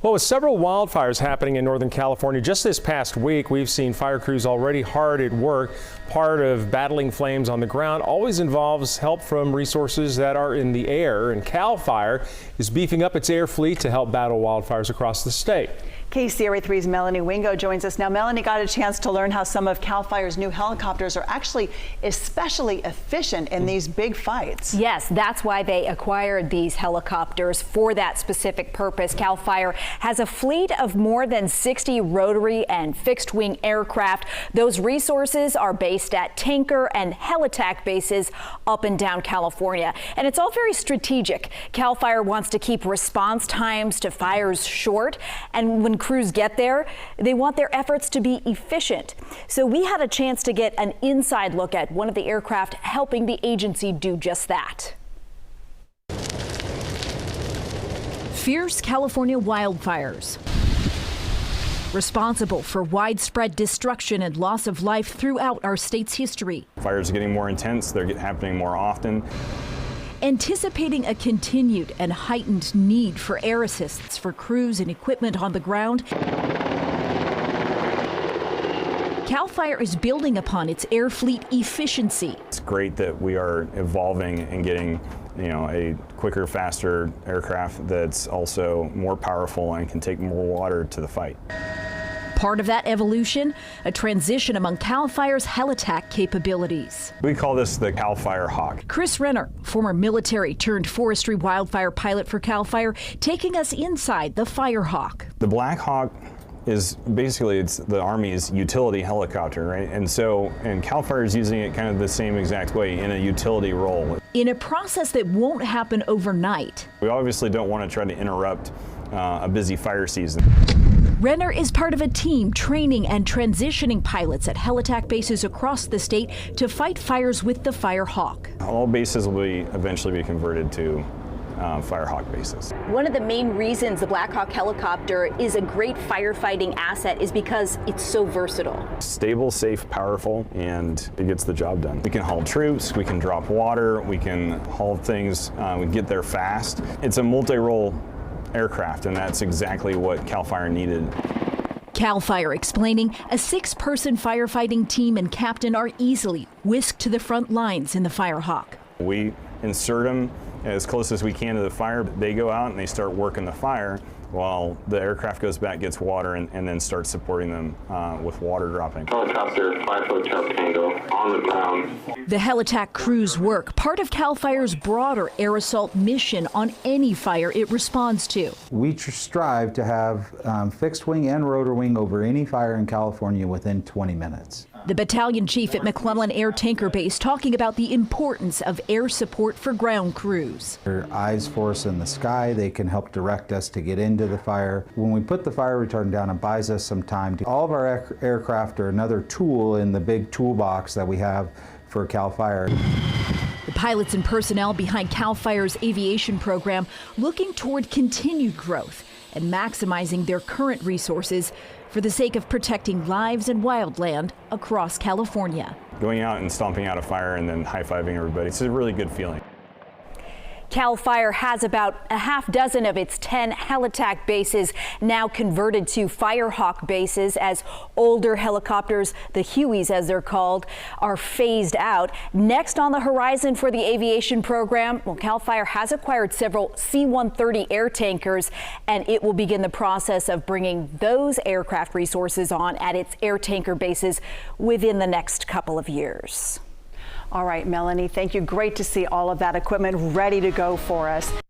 Well, with several wildfires happening in Northern California just this past week, we've seen fire crews already hard at work. Part of battling flames on the ground always involves help from resources that are in the air, and CAL FIRE is beefing up its air fleet to help battle wildfires across the state. KCRA 3's Melanie Wingo joins us now. Melanie got a chance to learn how some of CAL FIRE's new helicopters are actually especially efficient in these big fights. Yes, that's why they acquired these helicopters for that specific purpose. CAL FIRE has a fleet of more than 60 rotary and fixed-wing aircraft. Those resources are based at tanker and helitack bases up and down California. And it's all very strategic. CAL FIRE wants to keep response times to fires short, and when crews get there, they want their efforts to be efficient. So we had a chance to get an inside look at one of the aircraft helping the agency do just that. Fierce California wildfires, responsible for widespread destruction and loss of life throughout our state's history. Fires are getting more intense, they're happening more often. Anticipating a continued and heightened need for air assists for crews and equipment on the ground, CAL FIRE is building upon its air fleet efficiency. It's great that we are evolving and getting, a quicker, faster aircraft that's also more powerful and can take more water to the fight. Part of that evolution, a transition among CAL FIRE's helitack capabilities. We call this the CAL FIRE Hawk. Chris Renner, former military turned forestry wildfire pilot for CAL FIRE, taking us inside the Firehawk. The Black Hawk is basically, it's the Army's utility helicopter, right? And CAL FIRE is using it kind of the same exact way in a utility role. In a process that won't happen overnight. We obviously don't want to try to interrupt a busy fire season. Renner is part of a team training and transitioning pilots at helitack bases across the state to fight fires with the Firehawk. All bases will eventually be converted to Firehawk bases. One of the main reasons the Black Hawk helicopter is a great firefighting asset is because it's so versatile. Stable, safe, powerful, and it gets the job done. We can haul troops, we can drop water, we can haul things, we get there fast. It's a multi-role aircraft, and that's exactly what CAL FIRE needed. CAL FIRE explaining a 6-person firefighting team and captain are easily whisked to the front lines in the Firehawk. We insert them as close as we can to the fire. They go out and they start working the fire while the aircraft goes back, gets water, and then starts supporting them with water dropping. Helicopter 5 Hotel Tango on the ground. The helitack crews work, part of CAL FIRE's broader air assault mission on any fire it responds to. We strive to have fixed wing and rotor wing over any fire in California within 20 minutes. The battalion chief at McClellan Air Tanker Base talking about the importance of air support for ground crews. Their eyes for us in the sky, they can help direct us to get into the fire. When we put the fire retardant down, it buys us some time. All of our aircraft are another tool in the big toolbox that we have for CAL FIRE. The pilots and personnel behind CAL FIRE's aviation program looking toward continued growth and maximizing their current resources for the sake of protecting lives and wildland across California. Going out and stomping out a fire and then high-fiving everybody, it's a really good feeling. CAL FIRE has about a half dozen of its 10 helitack bases now converted to Firehawk bases as older helicopters, the Hueys as they're called, are phased out. Next on the horizon for the aviation program, well, CAL FIRE has acquired several C-130 air tankers, and it will begin the process of bringing those aircraft resources on at its air tanker bases within the next couple of years. All right, Melanie, thank you. Great to see all of that equipment ready to go for us.